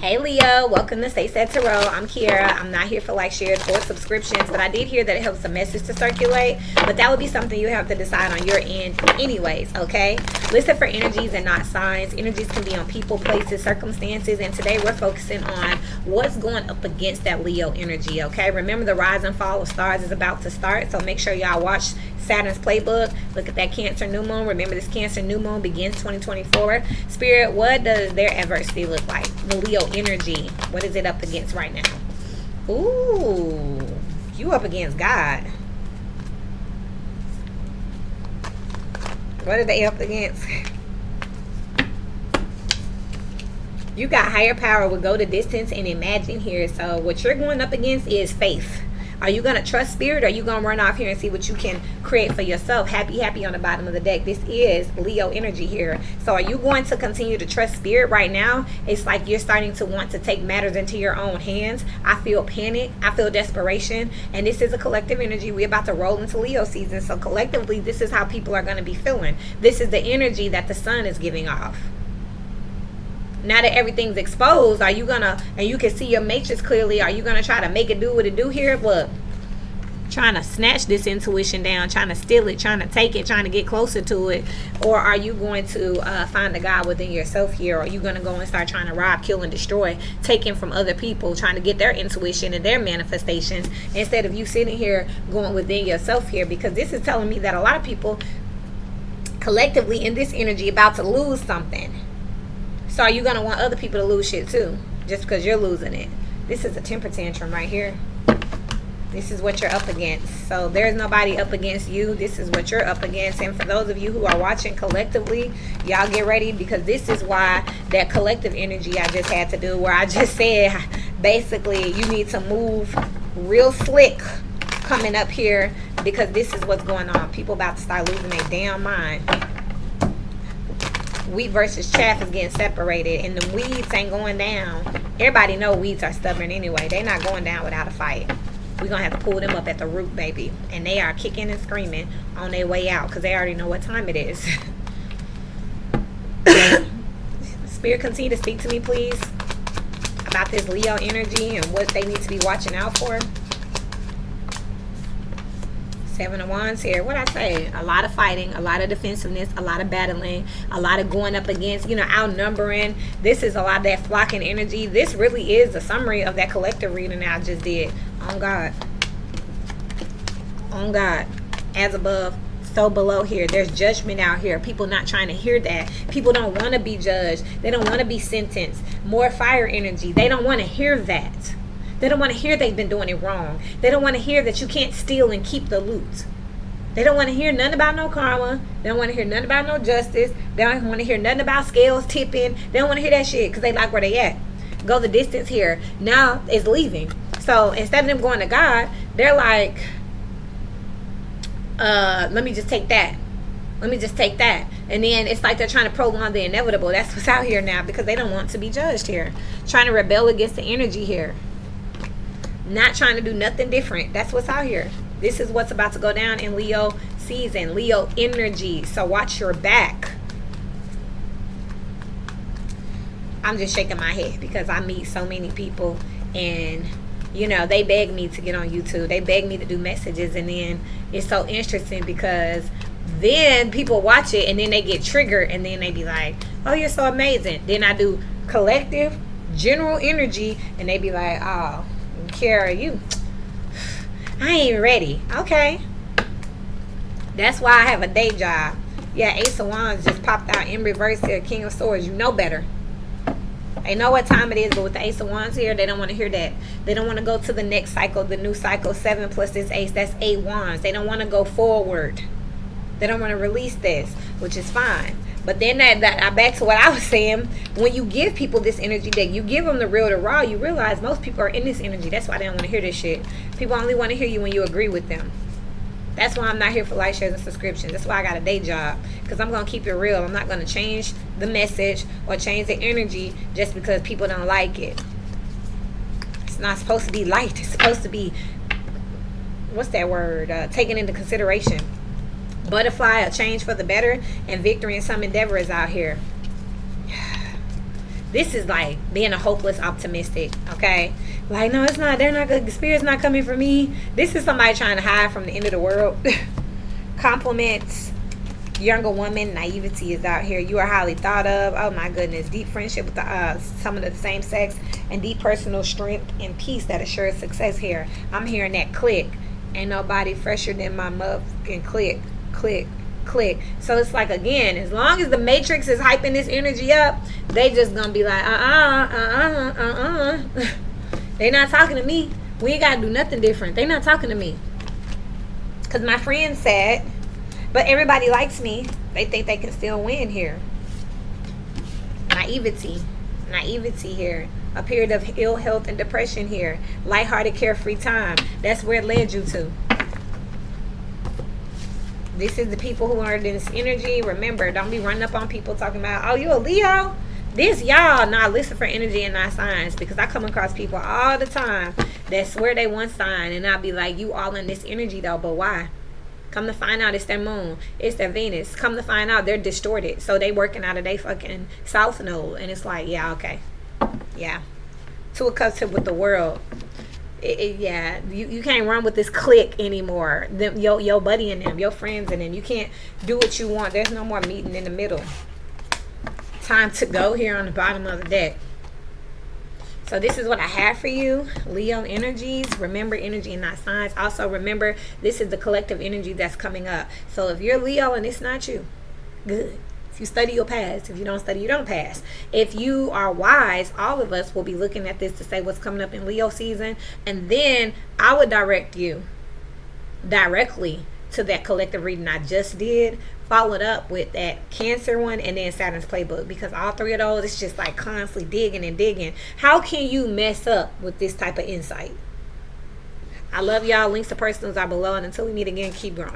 Hey Leo, welcome to Stay Set Tarot. I'm Kiera. I'm not here for like shares or subscriptions, but I did hear that it helps the message to circulate. But that would be something you have to decide on your end anyways, okay? Listen for energies and not signs. Energies can be on people, places, circumstances, and today we're focusing on what's going up against that Leo energy, okay? Remember, the rise and fall of stars is about to start, so make sure y'all watch Saturn's playbook. Look at that Cancer new moon. Remember, this Cancer new moon begins 2024. Spirit, what does their adversity look like? The Leo energy, what is it up against right now? Ooh, you up against God. What are they up against? You got higher power, would go the distance and imagine here. So what you're going up against is faith. Are you going to trust spirit, or are you going to run off here and see what you can create for yourself? Happy on the bottom of the deck. This is Leo energy here. So are you going to continue to trust spirit right now? It's like you're starting to want to take matters into your own hands. I feel panic. I feel desperation. And this is a collective energy. We're about to roll into Leo season. So collectively, this is how people are going to be feeling. This is the energy that the sun is giving off. Now that everything's exposed, are you gonna, and you can see your matrix clearly, are you gonna try to make it do what it do here? Look, trying to snatch this intuition down, trying to steal it, trying to take it, trying to get closer to it? Or are you going to find the God within yourself here? Or are you gonna go and start trying to rob, kill, and destroy, taking from other people, trying to get their intuition and their manifestations, instead of you sitting here going within yourself here? Because this is telling me that a lot of people collectively in this energy about to lose something. So are you going to want other people to lose shit too, just because you're losing it? This is a temper tantrum right here. This is what you're up against. So there's nobody up against you. This is what you're up against. And for those of you who are watching collectively, y'all get ready, because this is why that collective energy I just had to do, where I just said, basically, you need to move real slick coming up here, because this is what's going on. People about to start losing their damn mind. Wheat versus chaff is getting separated, and the weeds ain't going down. Everybody know weeds are stubborn anyway. They're not going down without a fight. We're going to have to pull them up at the root, baby. And they are kicking and screaming on their way out, because they already know what time it is. Spirit, continue to speak to me, please, about this Leo energy and what they need to be watching out for. Seven of Wands here. What I say? A lot of fighting, a lot of defensiveness, a lot of battling, a lot of going up against, outnumbering. This is a lot of that flocking energy. This really is a summary of that collective reading that I just did. On God. On God. As above, so below here. There's judgment out here. People not trying to hear that. People don't want to be judged. They don't want to be sentenced. More fire energy. They don't want to hear that. They don't want to hear they've been doing it wrong. They don't want to hear that you can't steal and keep the loot. They don't want to hear nothing about no karma. They don't want to hear nothing about no justice. They don't want to hear nothing about scales tipping. They don't want to hear that shit, because they like where they at. Go the distance here. Now it's leaving. So instead of them going to God, they're like, let me just take that. Let me just take that. And then it's like they're trying to prolong the inevitable. That's what's out here now, because they don't want to be judged here. Trying to rebel against the energy here. Not trying to do nothing different. That's what's out here. This is what's about to go down in Leo season, Leo energy. So watch your back. I'm just shaking my head, because I meet so many people, and they beg me to get on YouTube. They beg me to do messages, and then it's so interesting, because then people watch it and then they get triggered, and then they be like, oh, you're so amazing. Then I do collective general energy, and they be like, oh, Kiara, I ain't even ready. Okay. That's why I have a day job. Yeah, Ace of Wands just popped out in reverse here. King of Swords. You know better. They know what time it is, but with the Ace of Wands here, they don't want to hear that. They don't want to go to the next cycle, the new cycle. 7 plus this ace, that's 8 wands. They don't want to go forward. They don't want to release this, which is fine. But then that back to what I was saying, when you give people this energy, that you give them the real, the raw, you realize most people are in this energy. That's why they don't want to hear this shit. People only want to hear you when you agree with them. That's why I'm not here for like, shares, and subscriptions. That's why I got a day job, because I'm going to keep it real. I'm not going to change the message or change the energy just because people don't like it. It's not supposed to be light. It's supposed to be, what's that word? Taken into consideration. Butterfly, a change for the better, and victory in some endeavor is out here. This is like being a hopeless optimistic, okay? Like, no, it's not. They're not good. Spirit's not coming for me. This is somebody trying to hide from the end of the world. Compliments. Younger woman, naivety is out here. You are highly thought of. Oh my goodness. Deep friendship with some of the same sex, and deep personal strength and peace that assures success here. I'm hearing that click. Ain't nobody fresher than my motherfucking click. Click. So it's like, again, as long as the matrix is hyping this energy up, they just gonna be like, they not talking to me. We ain't gotta do nothing different. They not talking to me. Cause my friend's sad, but everybody likes me. They think they can still win here. Naivety here. A period of ill health and depression here. Lighthearted, carefree time. That's where it led you to. This is the people who are in this energy. Remember, don't be running up on people talking about, oh, you a Leo? This y'all not listen for energy and not signs, because I come across people all the time that swear they one sign, and I'll be like, you all in this energy though, but why? Come to find out, it's their moon, it's their Venus. Come to find out, they're distorted, so they working out of their fucking south node, and it's like, yeah, okay, yeah, too accustomed with the world. You can't run with this clique anymore. Your buddy and them, your friends and them. You can't do what you want. There's no more meeting in the middle. Time to go here on the bottom of the deck. So this is what I have for you, Leo energies. Remember, energy and not signs. Also remember, this is the collective energy that's coming up. So if you're Leo and it's not you, good. If you study, you'll pass. If you don't study, you don't pass. If you are wise, all of us will be looking at this to say what's coming up in Leo season. And then I would direct you directly to that collective reading I just did, followed up with that Cancer one, and then Saturn's playbook. Because all three of those, it's just like constantly digging and digging. How can you mess up with this type of insight? I love y'all. Links to personals are below. And until we meet again, keep growing.